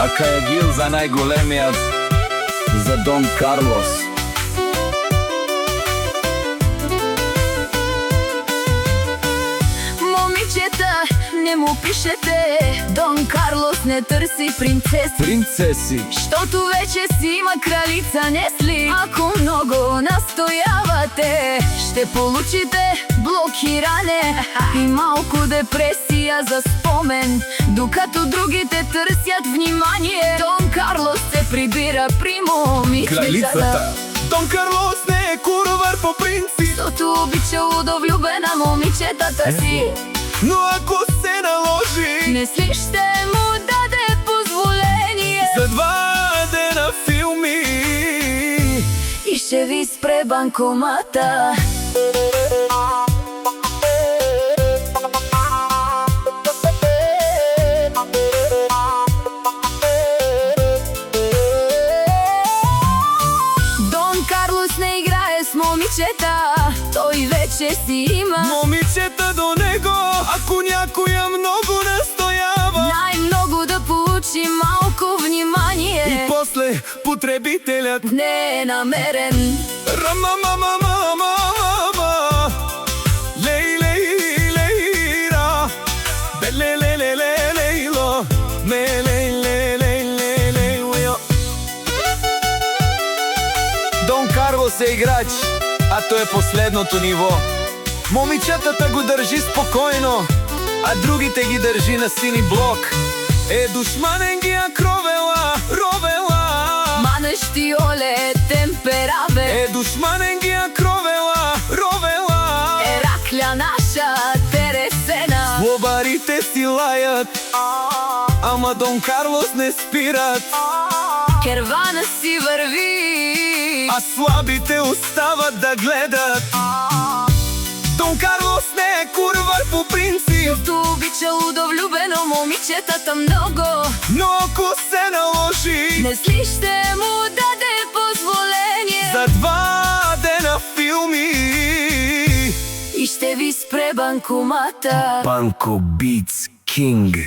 А Каягил за най-големият, за Дон Карлос. Момичета, не му пишете, Дон Карлос не търси принцеси, щото вече си има кралица Несли. Ако много настоявате, ще получите блокиране и малко депресия за спомен, докато другите търсят внимание. Дон Карлос се прибира при момичетата. Кралицата Дон Карлос не е курвар по принцип, защото обича удовлюбена момичетата си. но ако се наложи, Несли ще му даде позволение за 2 дена филми и ще ви спре банкомата. Дон Карлос не играе с момичета, той вече си има момичета до него, ако някоя много настоява. най-много да получи малко внимание. И после потребителят Не е намерен. Рамамамамамама, лей, лей, лейра, белелелелелейло, мелелелелелейло. Дон Карлос е играч, а то е последното ниво. Момичетата го държи спокойно, а другите ги държи на сини блок. Душманен ги акровела, ровела. Манеш ти оле темпераве, Душманен ги акровела, ровела. Еракля наша Тересена. Глобарите си лаят, ама Дон Карлос не спират, Кервана си върви, а слабите остават да гледат. Дон Карлос не е курвар по принцип, защото обича удовлюбено момичетата много. но ако се наложи, Несли ще му даде позволение за 2 дена филми и ще ви спре банкомата. Банко Beats King.